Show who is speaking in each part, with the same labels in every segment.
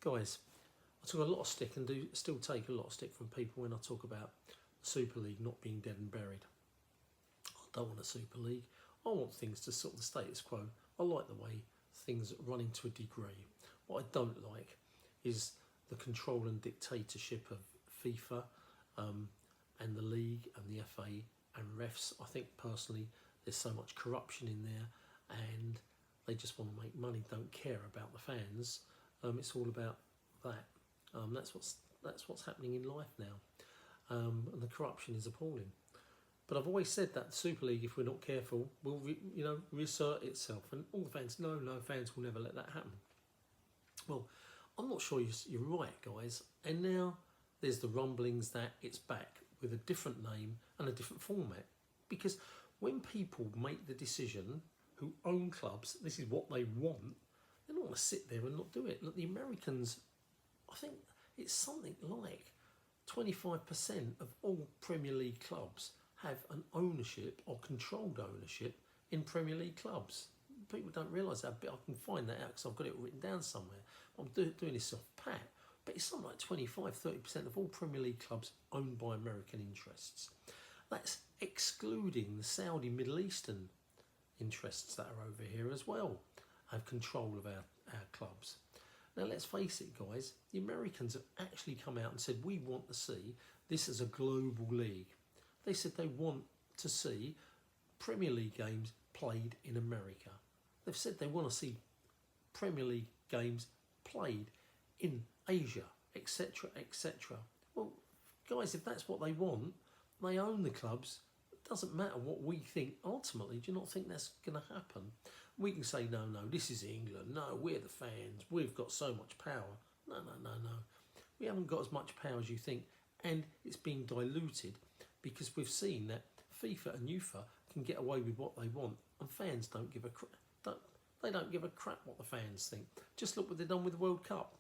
Speaker 1: Guys, I took a lot of stick and do still take a lot of stick from people when I talk about the Super League not being dead and buried. I don't want a Super League. I want things to sort of the status quo. I like the way things run into a degree. What I don't like is the control and dictatorship of FIFA and the league and the FA and refs. I think personally there's so much corruption in there and they just want to make money, don't care about the fans. It's all about that. That's what's happening in life now, and the corruption is appalling. But I've always said that the Super League, if we're not careful, will reassert itself, and all the fans, no, fans will never let that happen. Well, I'm not sure you're right, guys. And now there's the rumblings that it's back with a different name and a different format, because when people make the decision, who own clubs, this is what they want. They don't want to sit there and not do it. Look, the Americans, I think it's something like 25% of all Premier League clubs have an ownership or controlled ownership in Premier League clubs. People don't realise that, but I can find that out because I've got it written down somewhere. I'm doing this off pat, but it's something like 25-30% of all Premier League clubs owned by American interests. That's excluding the Saudi Middle Eastern interests that are over here as well, have control of our clubs. Now let's face it, guys, the Americans have actually come out and said we want to see this as a global league. They said they want to see Premier League games played in America. They've said they want to see Premier League games played in Asia, etc, etc. Well, guys, if that's what they want, they own the clubs. It doesn't matter what we think ultimately. Do you not think that's going to happen? We can say, no, this is England. No, we're the fans. We've got so much power. No. We haven't got as much power as you think. And it's being diluted because we've seen that FIFA and UEFA can get away with what they want and fans don't give a crap. They don't give a crap what the fans think. Just look what they've done with the World Cup.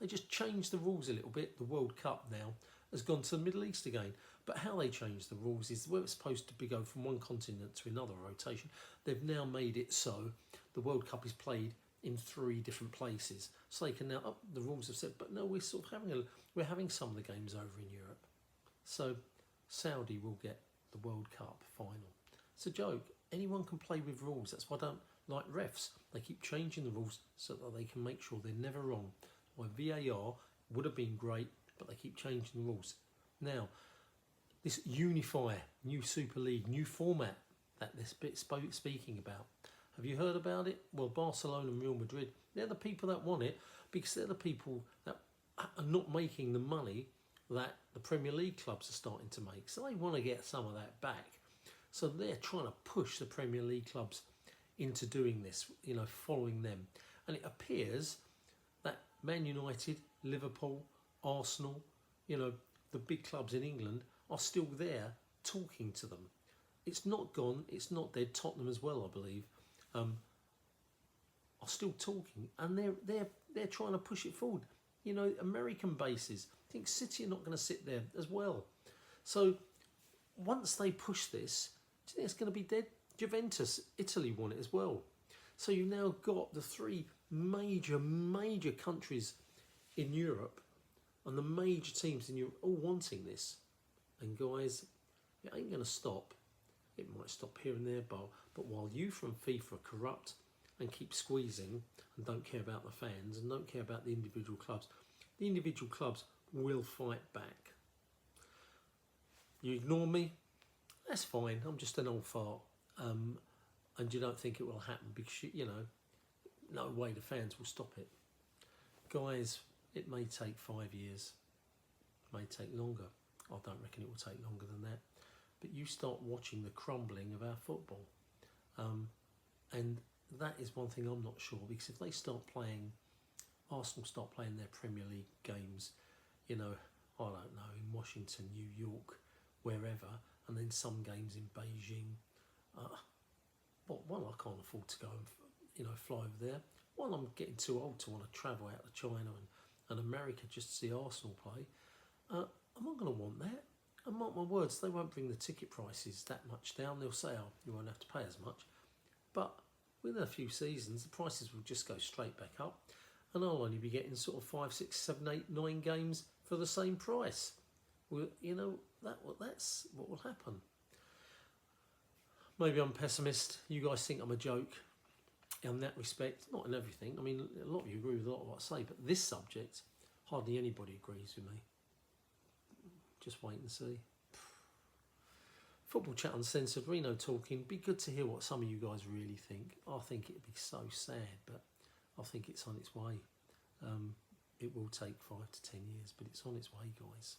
Speaker 1: They just changed the rules a little bit. The World Cup now has gone to the Middle East again. But how they changed the rules is where it's supposed to be go from one continent to another rotation. They've now made it so the World Cup is played in 3 different places. So they can now up the rules have said, but no, we're sort of having some of the games over in Europe. So Saudi will get the World Cup final. It's a joke. Anyone can play with rules. That's why I don't like refs. They keep changing the rules so that they can make sure they're never wrong. Why VAR would have been great, but they keep changing the rules. Now, this Unify, new Super League, new format that this bit speaking about. Have you heard about it? Well, Barcelona and Real Madrid, they're the people that want it because they're the people that are not making the money that the Premier League clubs are starting to make. So they want to get some of that back. So they're trying to push the Premier League clubs into doing this, following them. And it appears that Man United, Liverpool, Arsenal, the big clubs in England are still there talking to them. It's not gone, it's not dead. Tottenham as well, I believe, are still talking, and they're trying to push it forward. American bases. I think City are not going to sit there as well. So once they push this, do you think it's going to be dead? Juventus, Italy want it as well. So you've now got the 3 major countries in Europe and the major teams in Europe all wanting this. And guys, it ain't going to stop. It might stop here and there, but while you from FIFA are corrupt and keep squeezing and don't care about the fans and don't care about the individual clubs will fight back. You ignore me, that's fine. I'm just an old fart. And you don't think it will happen because, no way the fans will stop it. Guys, it may take 5 years. It may take longer. I don't reckon it will take longer than that. But you start watching the crumbling of our football. And that is one thing I'm not sure, because if they start playing, Arsenal start playing their Premier League games, I don't know, in Washington, New York, wherever, and then some games in Beijing. One, I can't afford to go and fly over there. One, I'm getting too old to want to travel out to China and America just to see Arsenal play. I'm not going to want that. And mark my words, they won't bring the ticket prices that much down. They'll say, oh, you won't have to pay as much. But within a few seasons, the prices will just go straight back up. and I'll only be getting sort of 5, 6, 7, 8, 9 games for the same price. Well, you know, that's what will happen. Maybe I'm a pessimist. You guys think I'm a joke in that respect. Not in everything. I mean, a lot of you agree with a lot of what I say, but this subject, hardly anybody agrees with me. Just wait and see. Football Chat Uncensored, Reno talking. Be good to hear what some of you guys really think. I think it'd be so sad, but I think it's on its way. It will take 5 to 10 years, but it's on its way, guys.